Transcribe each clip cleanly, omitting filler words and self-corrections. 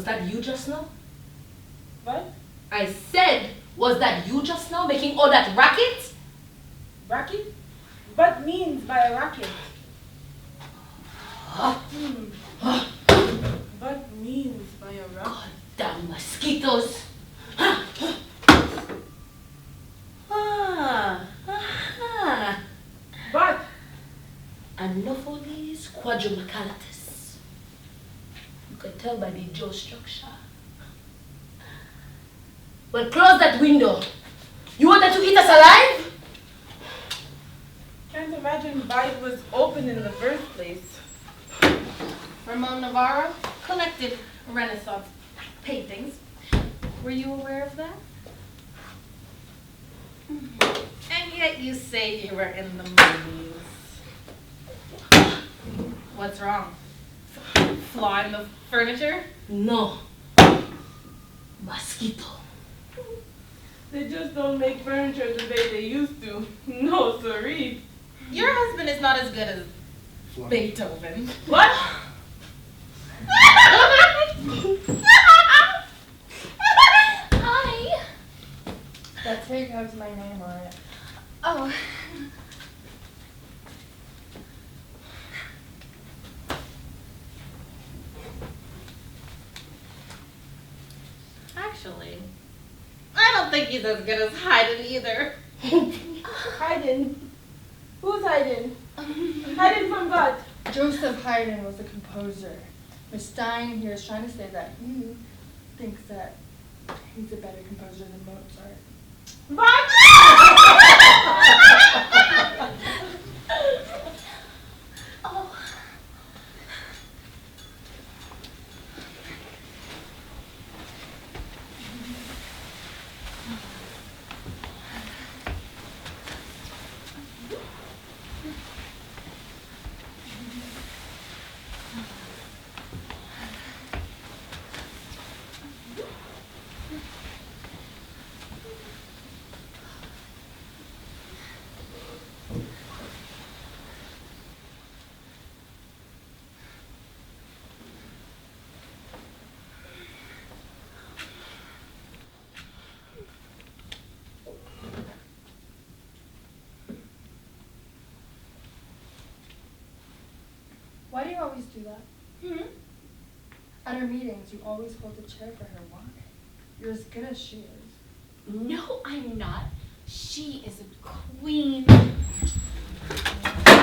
Was that you just now? What? I said, was that you just now making all that racket? Racket? What means by a racket? What means by a racket? Damn mosquitoes. What? Anopheles quadrumacalatus. You can tell by the jaw structure. Well, close that window. You wanted to eat us alive? Can't imagine why it was open in the first place. Ramon Navarro collected Renaissance paintings. Were you aware of that? And yet you say you were in the movies. What's wrong? Flaw in the furniture? No. Mosquito. They just don't make furniture the way they used to. No, sorry. Your husband is not as good as Beethoven. What? Hi. That tag has my name on it. Oh. Actually, I don't think he's as good as Haydn either. Haydn? Who's Haydn? Haydn from what? Joseph Haydn was a composer. Miss Stein here is trying to say that he thinks that he's a better composer than Mozart. What? Oh. Why do you always do that? At our meetings, you always hold the chair for her. Why? You're as good as she is. No, I'm not. She is a queen.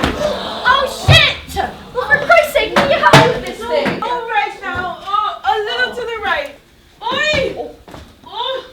Oh, shit! Well, for Christ's sake, can you help me with this thing? All right now. Oh, a little to the right. Oi! Oh!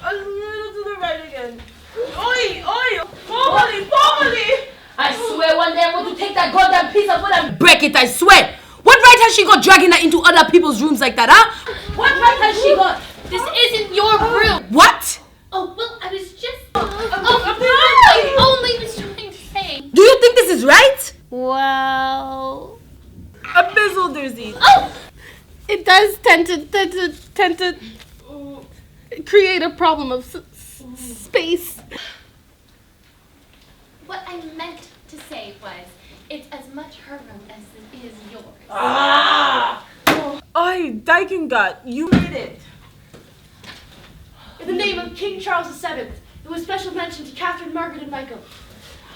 A little to the right again. Oi! Oi! Formally! I swear one day I'm going to take that goddamn piece of wood and break it, I swear! What right has she got dragging her into other people's rooms like that, huh? What right has she got? This isn't your room. What? Oh, well, I was just... I only was trying to say... Do you think this is right? Well... A bizzle-dirzzy. Oh! It does tend to create a problem of space. What I meant to say was, it's as much her room as it is yours. Oi, Dykengut, you made it. In the name of King Charles VII, it was special mention to Catherine, Margaret, and Michael,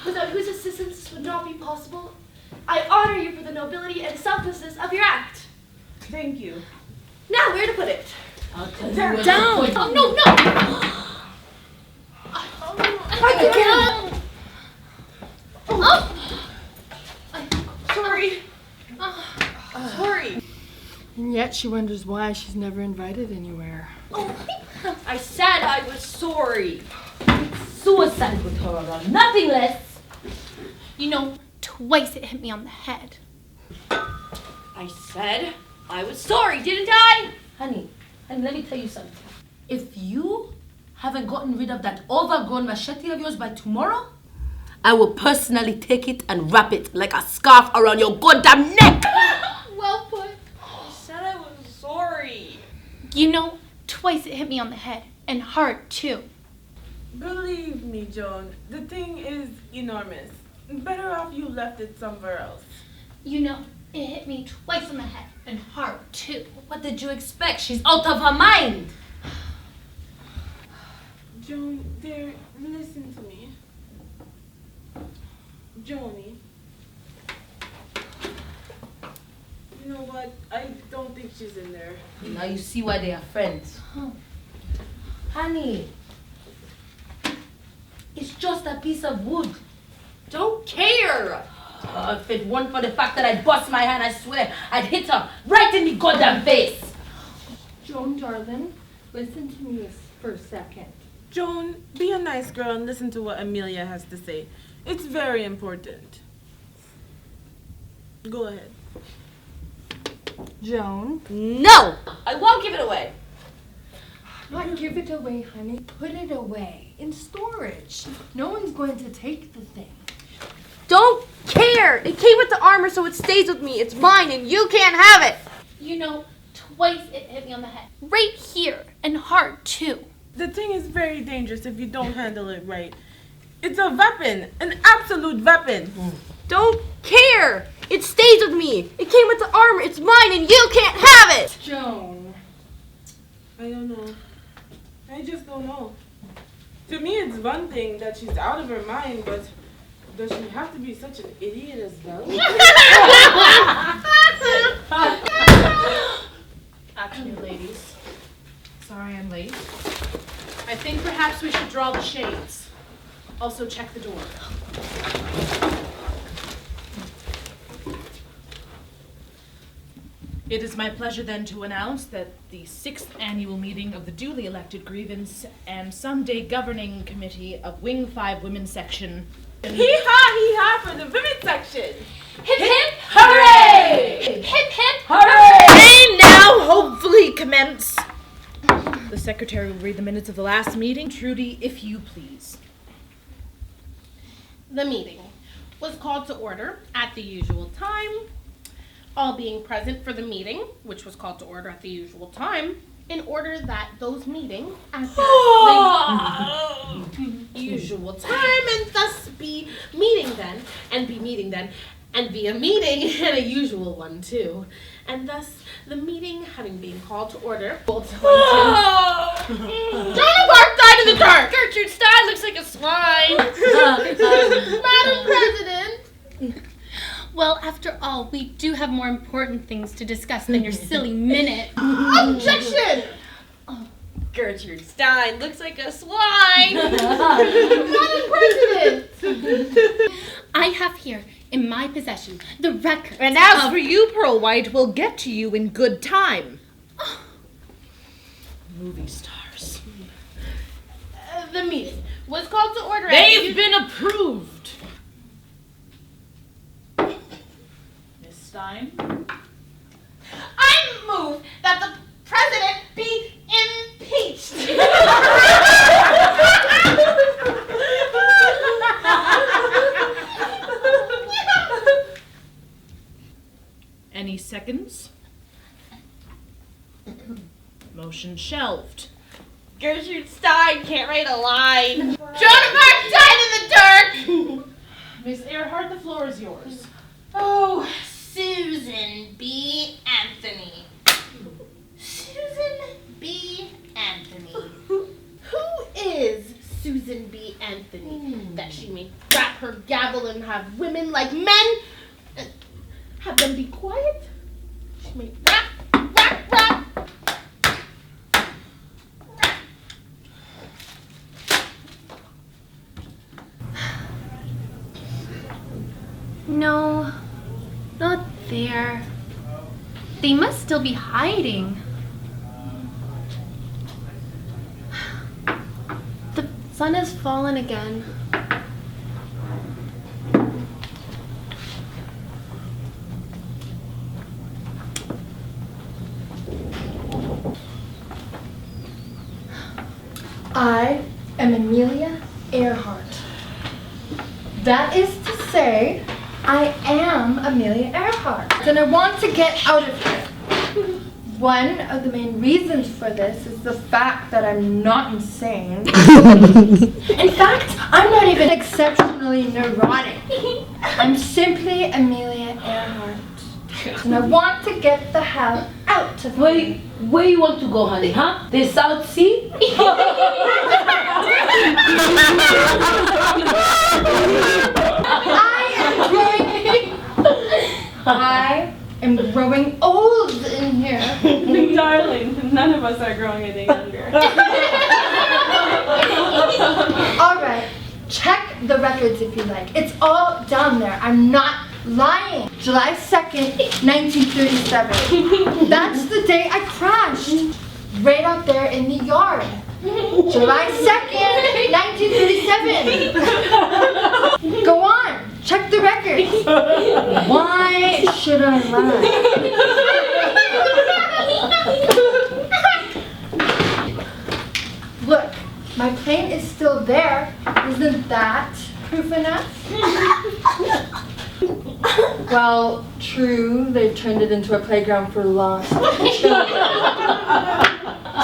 without whose assistance this would not be possible. I honor you for the nobility and selflessness of your act. Thank you. Now, where to put it? I'll tell you where to Down! put it. Oh, no! Sorry. Sorry. And yet she wonders why she's never invited anywhere. I said I was sorry. Suicide with her around, nothing less. You know, twice it hit me on the head. I said I was sorry, didn't I? Honey, let me tell you something. If you haven't gotten rid of that overgrown machete of yours by tomorrow, I will personally take it and wrap it like a scarf around your goddamn neck. Well put. I said I was sorry. You know, twice it hit me on the head. And hard, too. Believe me, Joan, the thing is enormous. Better off you left it somewhere else. You know, it hit me twice in the head, and hard too. What did you expect? She's out of her mind. Joan, dear, listen to me. Joni. You know what? I don't think she's in there. Now you see why they are friends. Honey, it's just a piece of wood. Don't care. If it weren't for the fact that I bust my hand, I swear I'd hit her right in the goddamn face. Joan, darling, listen to me for a second. Joan, be a nice girl and listen to what Amelia has to say. It's very important. Go ahead. Joan. No, I won't give it away. Not give it away, honey. Put it away in storage. No one's going to take the thing. Don't care. It came with the armor, so it stays with me. It's mine, and you can't have it. You know, twice it hit me on the head. Right here, and hard too. The thing is very dangerous if you don't handle it right. It's a weapon, an absolute weapon. Don't care. It stays with me. It came with the armor. It's mine, and you can't have it. Joan. I don't know. I just don't know. To me, it's one thing that she's out of her mind, but does she have to be such an idiot as well? Actually, ladies, sorry I'm late. I think perhaps we should draw the shades. Also check the door. It is my pleasure then to announce that the 6th annual meeting of the duly elected Grievance and Someday Governing Committee of Wing 5 Women's Section. Hee-haw for the women's section. Hip hip, Hooray! hip hip, Hooray! May now hopefully commence. The secretary will read the minutes of the last meeting. Trudy, if you please. The meeting was called to order at the usual time. All being present for the meeting, which was called to order at the usual time, in order that those meeting at the usual time and thus be meeting then, and be meeting then, and be a meeting and a usual one too. And thus, the meeting having been called to order, Joan of Arc died in the dark! Gertrude Stein looks like a swine. Madam President! Well, after all, we do have more important things to discuss than your silly minute. Objection! Gertrude Stein looks like a swine. Madam President! I have here in my possession the record. And as for you, Pearl White, we'll get to you in good time. Movie stars. The meeting was called to order. They've been approved. Miss Stein? I move that the president be impeached. Any seconds? Motion shelved. Gertrude Stein can't write a line. Joan of Arc died in the dark. Miss Earhart, the floor is yours. Oh, Susan B. Anthony. Susan B. Anthony. Who is Susan B. Anthony? That she may rap her gavel and have women like men and have them be quiet? She may rap, rap, rap. No, not there. They must still be hiding. The sun has fallen again. I am Amelia Earhart. That is to say, I am Amelia Earhart, and I want to get out of here. One of the main reasons for this is the fact that I'm not insane. In fact, I'm not even exceptionally neurotic. I'm simply Amelia Earhart. Earhart. And I want to get the hell out of here. Where you want to go, honey, huh? The South Sea? I am growing old in here. Darling, none of us are growing any younger. Alright, check the records if you like. It's all down there. I'm not lying. July 2nd, 1937. That's the day I crashed. Right out there in the yard. July 2nd, 1937. Go on, check the records. Why should I lie? Look, my plane is still there. Isn't that proof enough? Well, true, they've turned it into a playground for lost children.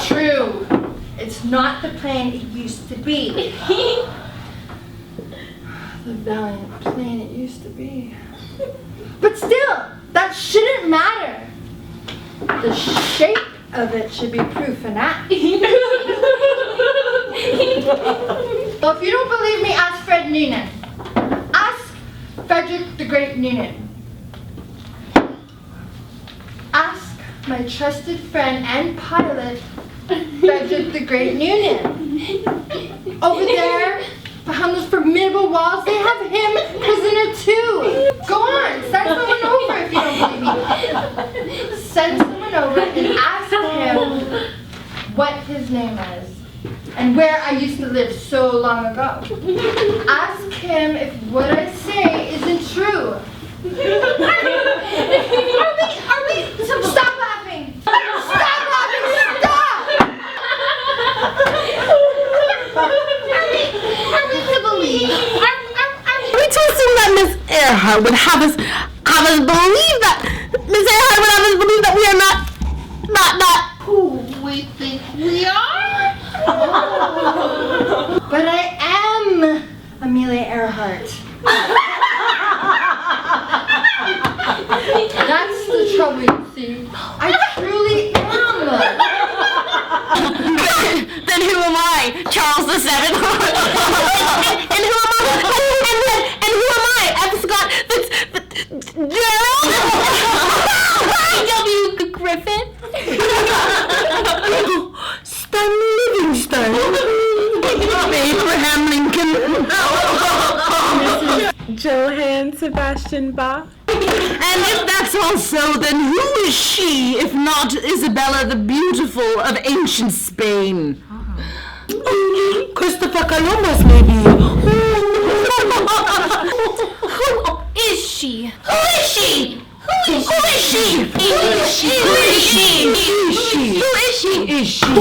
True, it's not the plane it used to be. The valiant plane it used to be. But still, that shouldn't matter. The shape of it should be proof enough. Well, if you don't believe me, ask Fred Noonan. Ask Frederick the Great Noonan. Ask my trusted friend and pilot, Frederick the Great Noonan. Over there, behind those formidable walls, they have him prisoner too. Go on, send someone over if you don't believe me. Send someone over and ask him what his name is and where I used to live so long ago. Ask him if what I say isn't true. Are we? Stop laughing! Stop laughing! Stop! Are we to believe? Are we to assume that Miss Earhart would have us believe that Miss Earhart would have us believe that we are not who we think we are? But I am Amelia Earhart. That's the trouble, you see. I truly am. Then who am I? Charles the Seventh? and who am I? And who am I? I forgot. Gerald? W. Griffin? Stanley Livingstone? Abraham Lincoln? Johann Sebastian Bach. And if that's all so, then who is she, if not Isabella the Beautiful of ancient Spain? Christopher Columbus, maybe. Who is she? Who is she? Who is she? Who is she? Who is she? Who is she? Who is she? Who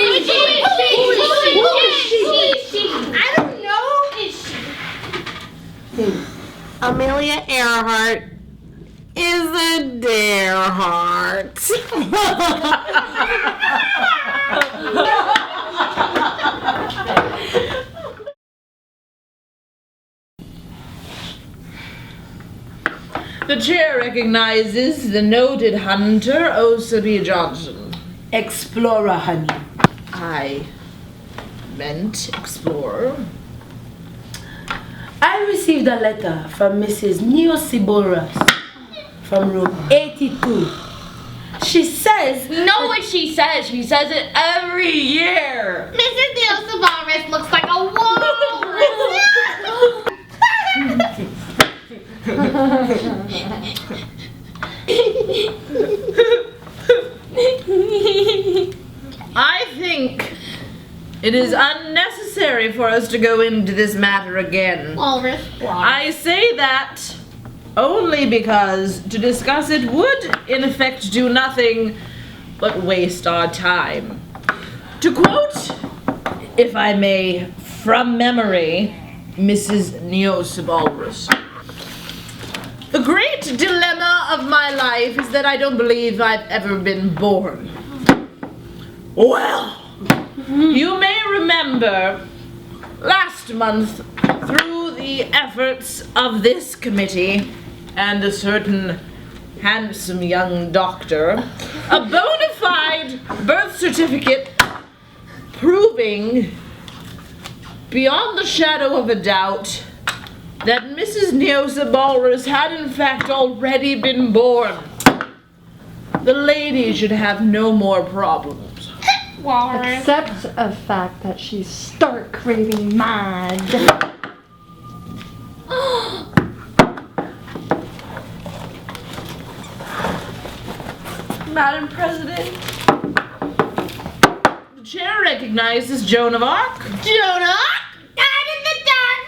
is she? Who is she? I don't know. Amelia Earhart is a dare heart. The chair recognizes the noted hunter, Osa B. Johnson. Explorer, honey. I meant explorer. I received a letter from Mrs. Neosiboras from room 82. She says... You know what she says. She says it every year. Mrs. Neosiboras looks like a walrus. I think it is unnecessary for us to go into this matter again. Walrus. I say that only because to discuss it would, in effect, do nothing but waste our time. To quote, if I may, from memory, Mrs. Neosiboras. The great dilemma of my life is that I don't believe I've ever been born. Well, you may remember last month through the the efforts of this committee and a certain handsome young doctor, a bona fide birth certificate proving beyond the shadow of a doubt that Mrs. Neosa Balrus had in fact already been born, the lady should have no more problems. Except a fact that she's stark raving mad. Madam President. The chair recognizes Joan of Arc. Joan of Arc? Died in the dark.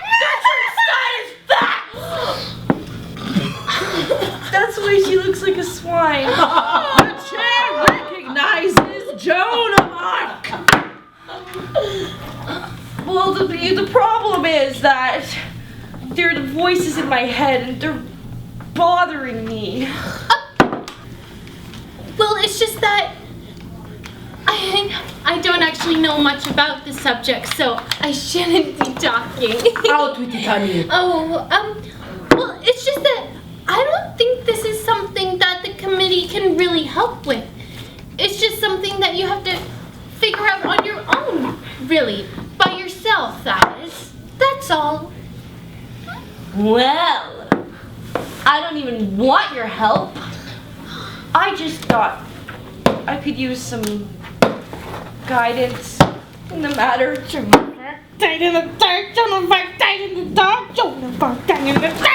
That's why she looks like a swine. The chair recognizes Joan of Arc. Well, the problem is that there are the voices in my head and they're bothering me. Well, it's just that I don't actually know much about the subject, so I shouldn't be talking. Out with it, honey. Well, it's just that I don't think this is something that the committee can really help with. It's just something that you have to figure out on your own, really. By yourself, that is. That's all. Well, I don't even want your help. I just thought I could use some guidance in the matter. Died in the dark, Joan of Arc, died in the dark, Joan of Arc, died in the dark.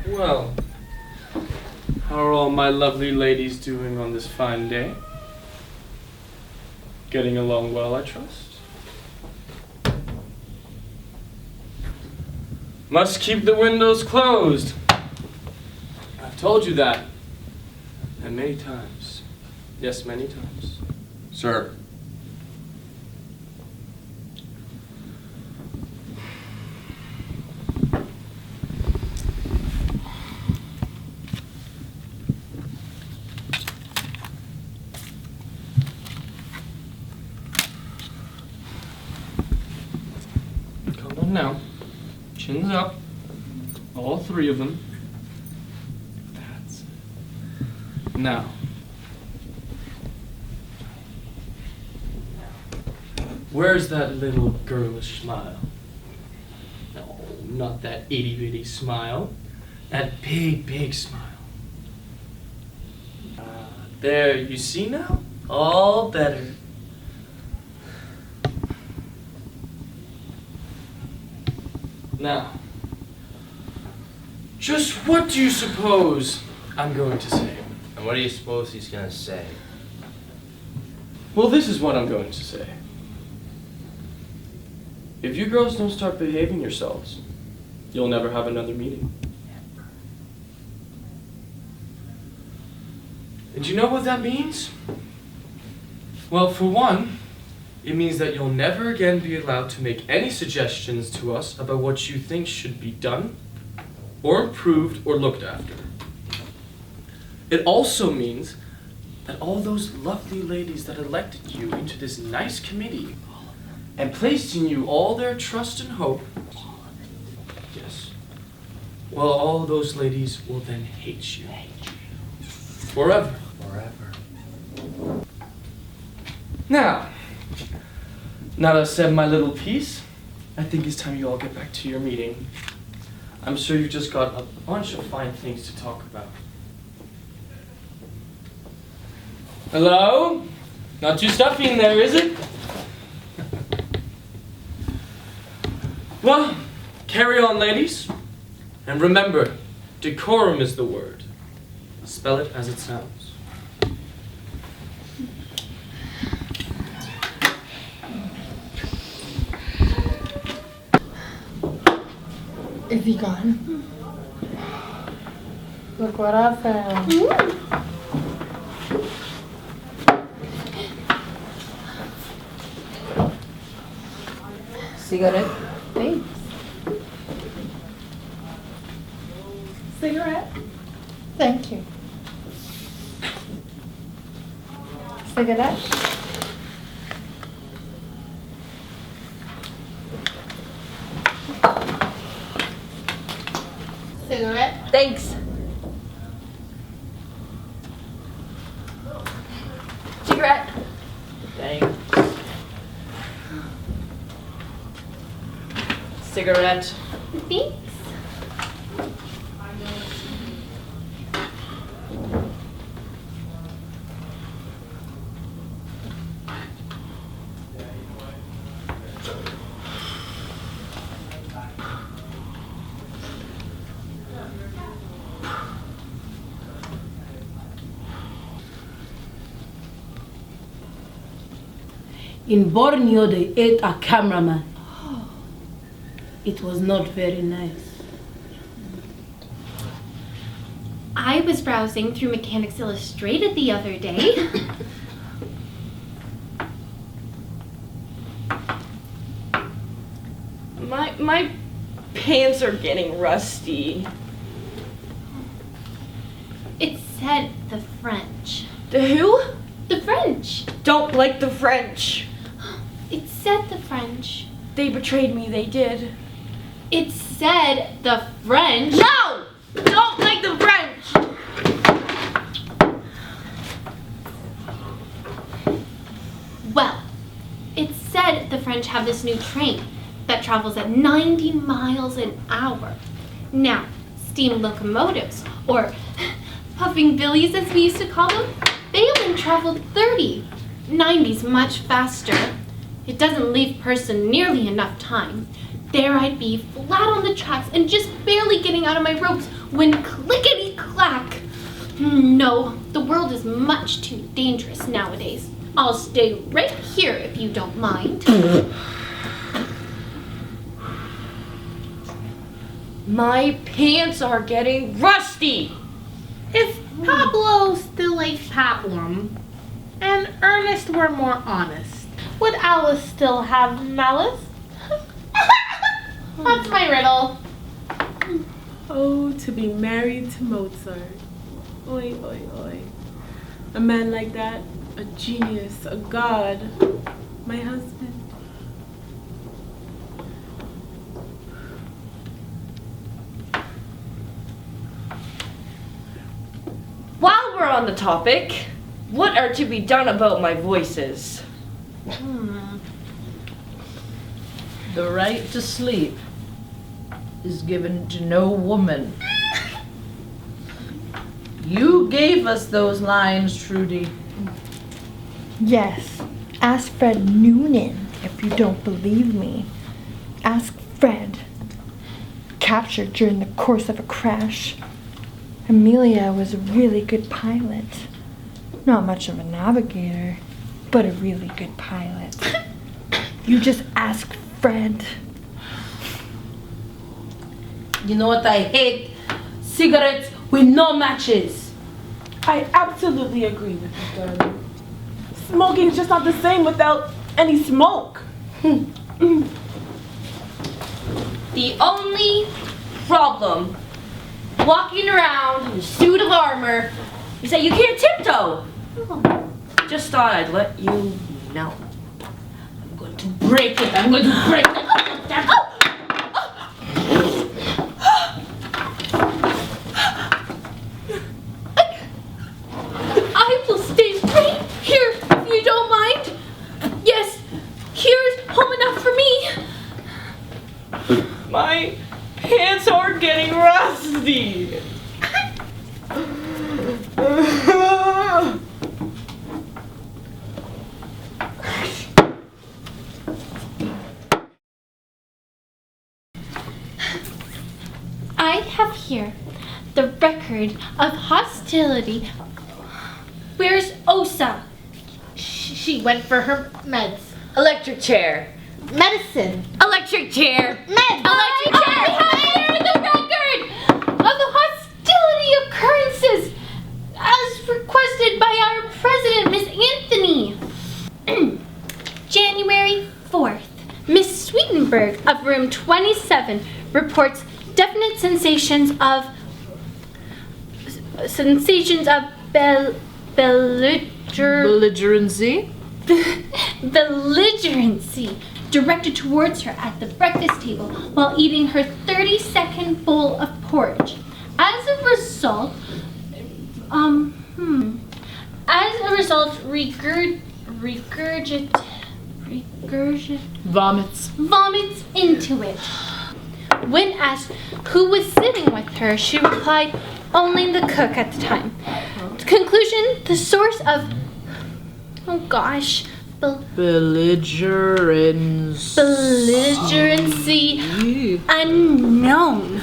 Well, how are all my lovely ladies doing on this fine day? Getting along well, I trust? Must keep the windows closed. I've told you that. And many times. Yes, many times. Sir. Come on now. Chins up. All three of them. That's it. Now. Where's that little girlish smile? No, not that itty-bitty smile. That big, big smile. There, you see now? All better. Now, just what do you suppose I'm going to say? And what do you suppose he's gonna say? Well, this is what I'm going to say. If you girls don't start behaving yourselves, you'll never have another meeting. And you know what that means? Well, for one, it means that you'll never again be allowed to make any suggestions to us about what you think should be done or improved or looked after. It also means that all those lovely ladies that elected you into this nice committee and placed in you all their trust and hope, yes, well, all those ladies will then hate you. Forever. Now that I've said my little piece, I think it's time you all get back to your meeting. I'm sure you've just got a bunch of fine things to talk about. Hello? Not too stuffy in there, is it? Well, carry on, ladies. And remember, decorum is the word. Spell it as it sounds. Is he gone? Look what I found. Cigarette? Thanks. Cigarette? Thank you. Cigarette? Cigarette? Thanks. Cigarette? Thanks. Cigarette. Thanks. In Borneo, they ate a cameraman. It was not very nice. I was browsing through Mechanics Illustrated the other day. My pants are getting rusty. It said the French. The who? The French. Don't like the French. It said the French. They betrayed me, they did. It said the French. No! Don't like the French! Well, it said the French have this new train that travels at 90 miles an hour. Now, steam locomotives, or puffing billies as we used to call them, they only travel 30. 90's much faster. It doesn't leave person nearly enough time. There I'd be flat on the tracks and just barely getting out of my ropes when clickety-clack. No, the world is much too dangerous nowadays. I'll stay right here if you don't mind. My pants are getting rusty! If Pablo still ate pablum, and Ernest were more honest, would Alice still have malice? That's my riddle. Oh, to be married to Mozart. Oi, oi, oi. A man like that, a genius, a god, my husband. While we're on the topic, what are to be done about my voices? The right to sleep is given to no woman. You gave us those lines, Trudy. Yes. Ask Fred Noonan if you don't believe me. Ask Fred. Captured during the course of a crash. Amelia was a really good pilot. Not much of a navigator, but a really good pilot. You just ask Fred. You know what I hate? Cigarettes with no matches. I absolutely agree with you, darling. Smoking is just not the same without any smoke. The only problem walking around in a suit of armor. You say you can't tiptoe. Just thought I'd let you know. I'm going to break it. I'm going to break it. I will stay right here if you don't mind. Yes, here's home enough for me. My pants are getting rusty. I have here the record of hostility. Where's Osa? She went for her meds. Electric chair. Medicine. Electric chair. Meds. Electric chair! I have here the record of the hostility occurrences as requested by our president, Miss Anthony. January 4th, Miss Sweetenberg of room 27 reports definite sensations of Belligerency? belligerency directed towards her at the breakfast table while eating her 30-second bowl of porridge. As a result, vomits into it. When asked who was sitting with her, she replied, only the cook at the time. Conclusion, the source of, belligerency unknown.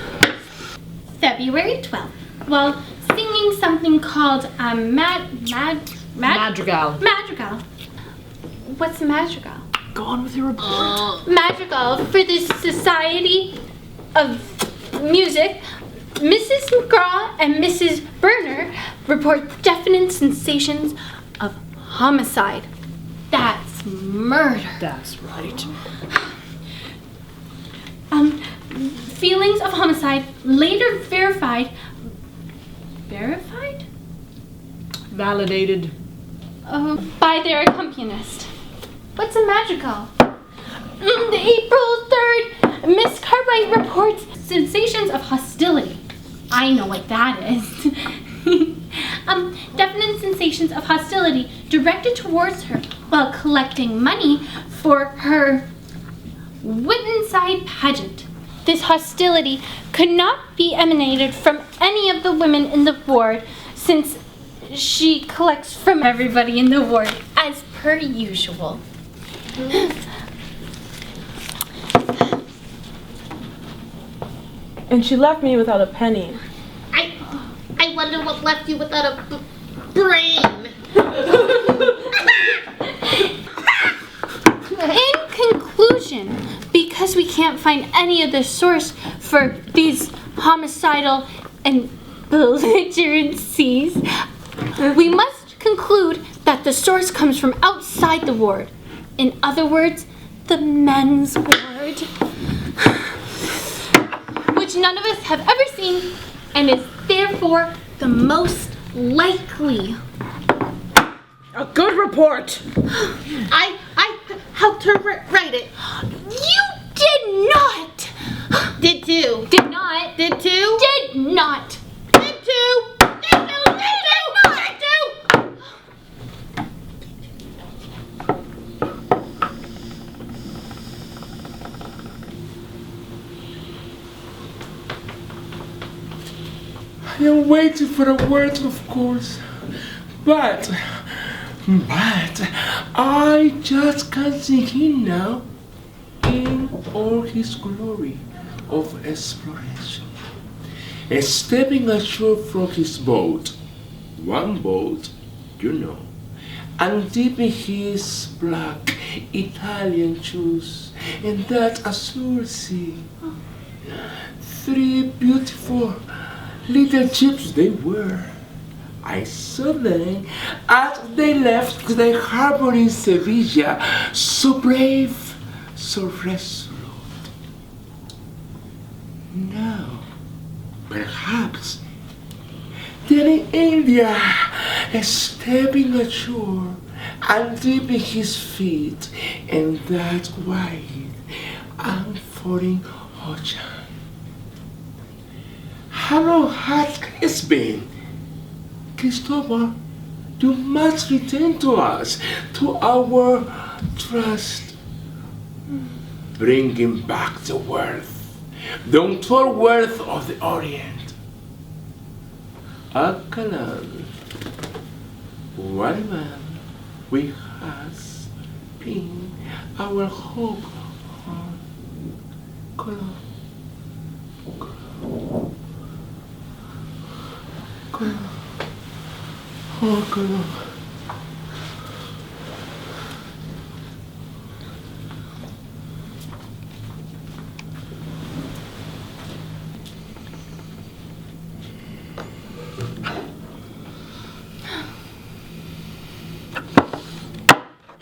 February 12th, while singing something called a Madrigal. madrigal. What's a madrigal? Go on with your report. Madrigal for the Society of Music, Mrs. McGraw and Mrs. Berner report definite sensations of homicide. That's murder. That's right. Feelings of homicide later verified? Validated. By their accompanist. What's a madrigal? April 3rd, Miss Cartwright reports sensations of hostility. I know what that is. Definite sensations of hostility directed towards her while collecting money for her Whitenside pageant. This hostility could not be emanated from any of the women in the ward since she collects from everybody in the ward as per usual. And she left me without a penny. I wonder what left you without a brain. In conclusion, because we can't find any other source for these homicidal and belligerencies, we must conclude that the source comes from outside the ward. In other words, the men's ward, which none of us have ever seen and is therefore the most likely. A good report. I helped her write it. You did not! Did too. Did not. Did too. Did not. Did too. Did too. Did too. Did too. You're waiting for the words, of course. But I just can't see him now in all his glory of exploration. Stepping ashore from his boat, one boat, you know, and dipping his black Italian shoes in that azure sea. 3 beautiful little ships they were. I saw them as they left the harbor in Sevilla, so brave, so resolute. Now, Perhaps they're in India, stepping ashore and dipping his feet in that wide and foreign ocean. How long has it been? Christopher, you must return to us, to our trust. Bringing back the untold worth of the Orient. Akalan, one man we has been our hope on Colon. Oh, Colon.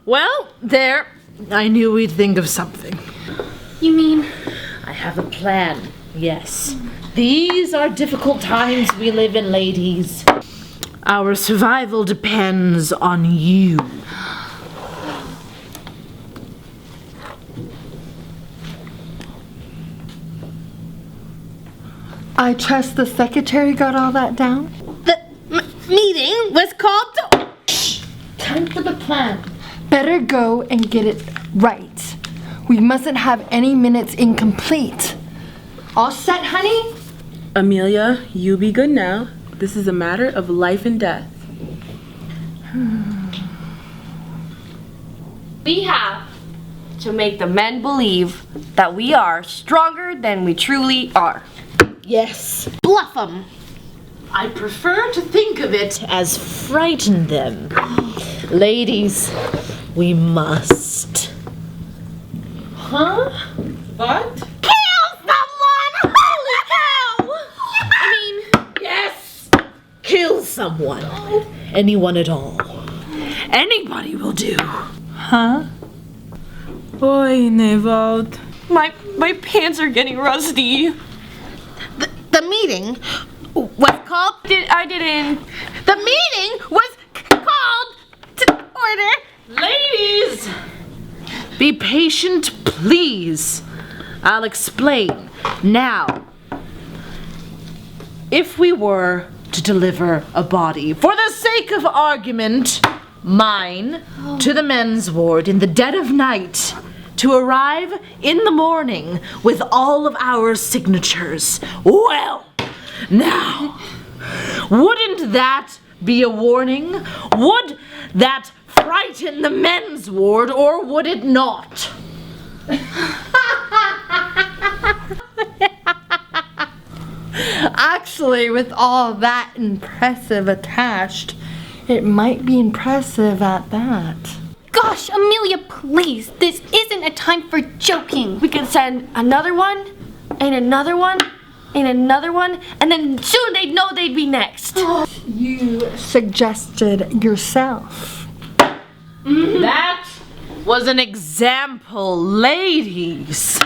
Well, there. I knew we'd think of something. You mean? I have a plan, yes. These are difficult times we live in, ladies. Our survival depends on you. I trust the secretary got all that down. The meeting was called to... Time for the plan. Better go and get it right. We mustn't have any minutes incomplete. All set, honey? Amelia, you be good now. This is a matter of life and death. We have to make the men believe that we are stronger than we truly are. Yes. Bluff them. I prefer to think of it as frighten them. Ladies, we must. Huh? What? Kill someone! Holy cow! I mean... Yes! Kill someone. Anyone at all. Anybody will do. Huh? Oi, Nevald. My pants are getting rusty. The meeting was called... I didn't... The meeting was called to order. Ladies! Be patient, please. I'll explain. Now, if we were to deliver a body, for the sake of argument, mine, to the men's ward in the dead of night, to arrive in the morning with all of our signatures, well, now, wouldn't that be a warning? Would that frighten the men's ward, or would it not? Actually, with all that impressive attached, it might be impressive at that. Gosh, Amelia, please. This isn't a time for joking. We could send another one, and another one, and another one, and then soon they'd know they'd be next. You suggested yourself. That was an example, ladies.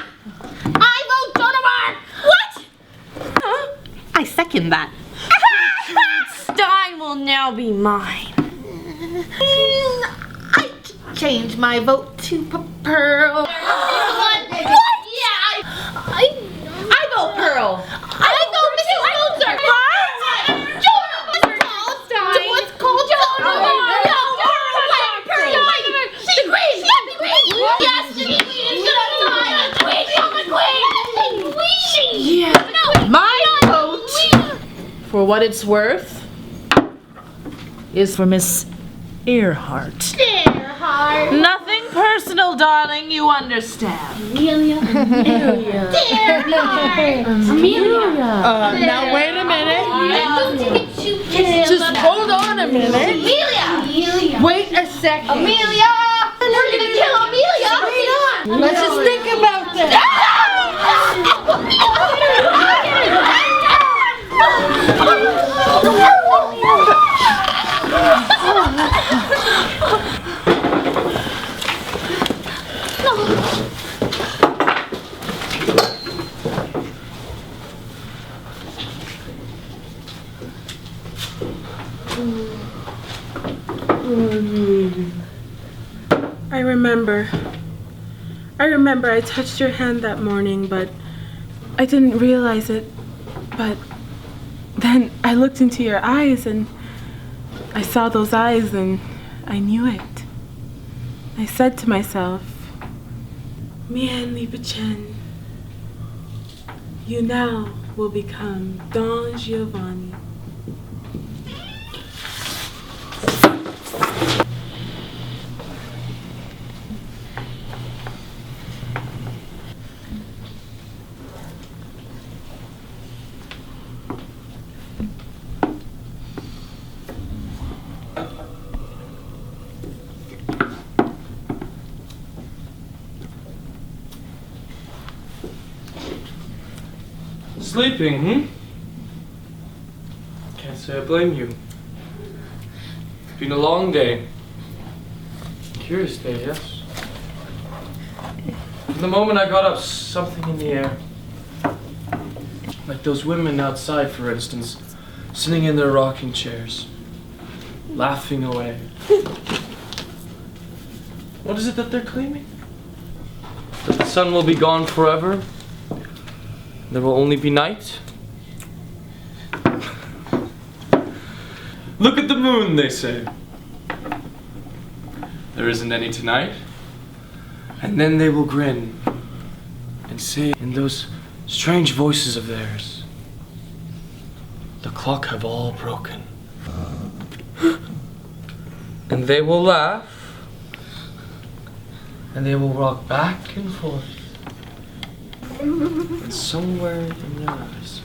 I vote Donovan! What? I second that. Stein will now be mine. I changed my vote to Pearl. What? Yeah, I vote Pearl. I vote Mrs. Moser. What? Jonas. What's called Jonas? The queen. Yes, the queen is gonna die. The queen. Yeah. No. My vote, for what it's worth, is for Miss Earhart. Earhart. Nothing personal, darling, you understand. Amelia. Earhart. Amelia. Now wait a minute. Just Just hold on a minute. Amelia. Wait a second. Amelia. We're gonna kill Amelia. Let's just think about this. I remember I touched your hand that morning, but I didn't realize it. But then I looked into your eyes and I saw those eyes and I knew it. I said to myself, Mian liebe Chen, you now will become Don Giovanni. Sleeping, Can't say I blame you. It's been a long day. Curious day, yes. From the moment I got up, something in the air. Like those women outside, for instance, sitting in their rocking chairs, laughing away. What is it that they're claiming? That the sun will be gone forever? There will only be night? Look at the moon, they say. There isn't any tonight. And then they will grin and say in those strange voices of theirs, the clock have all broken. And they will laugh, and they will rock back and forth. And somewhere in their eyes,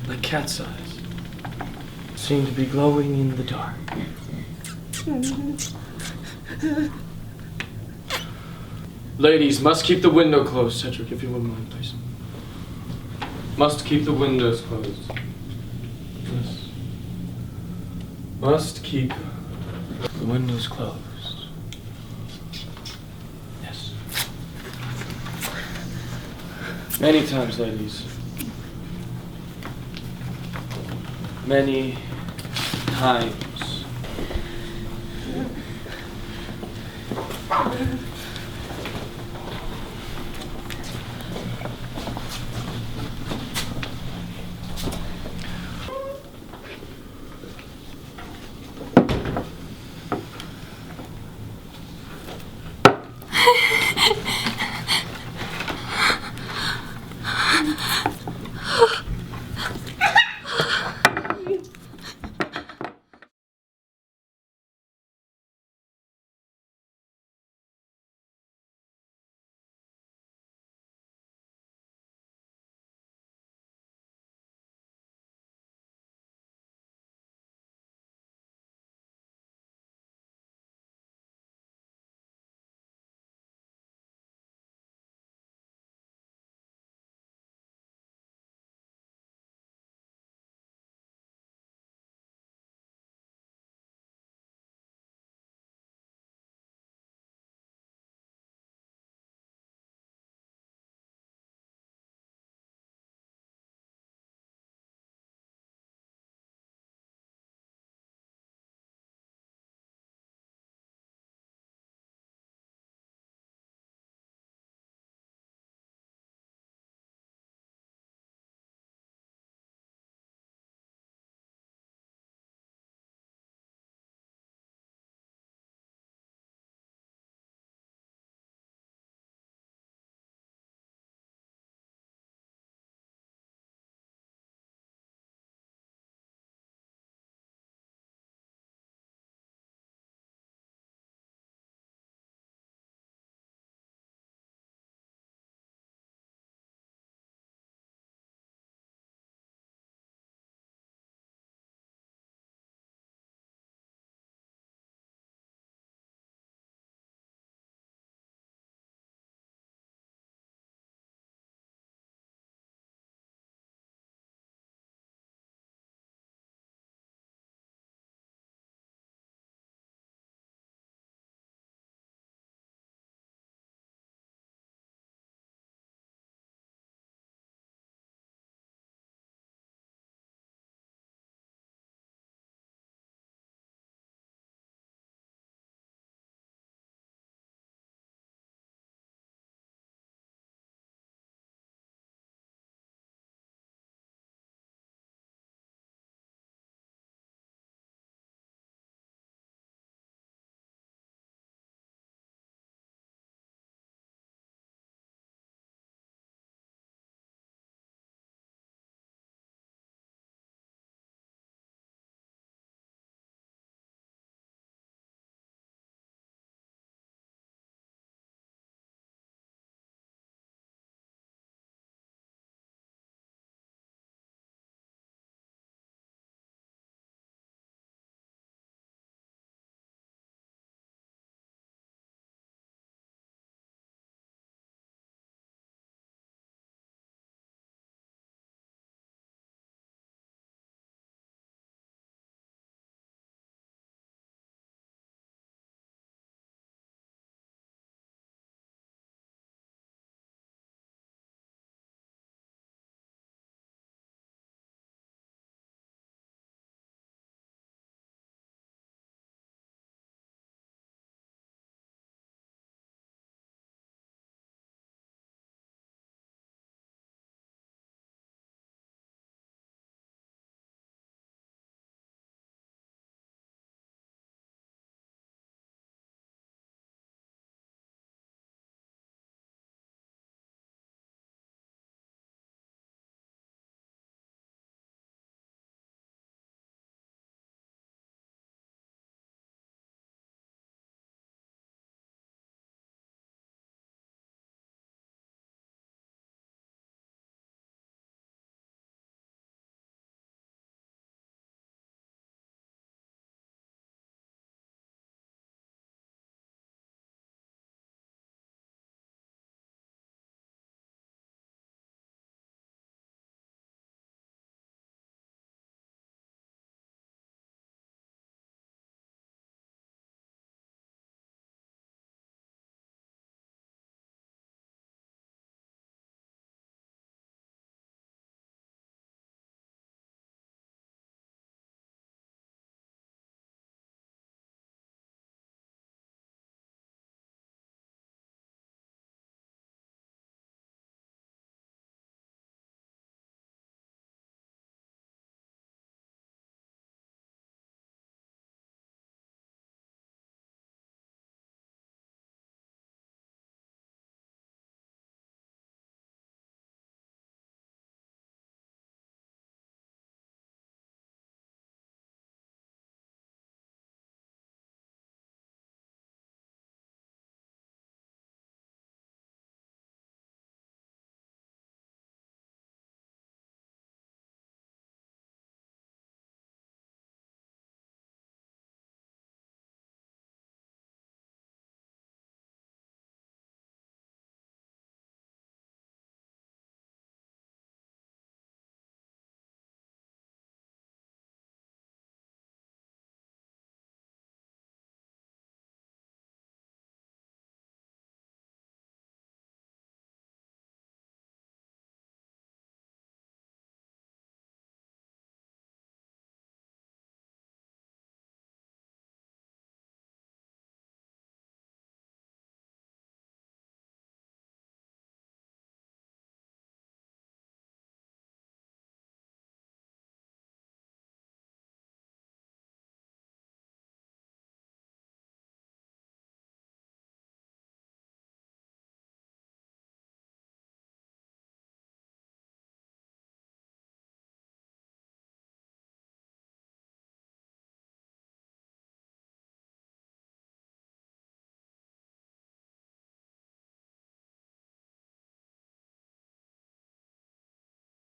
like cat's eyes, seem to be glowing in the dark. Ladies, must keep the window closed. Cedric, if you wouldn't mind, please. Must keep the windows closed. Yes. Must keep the windows closed. Yes. Many times, ladies. Many times.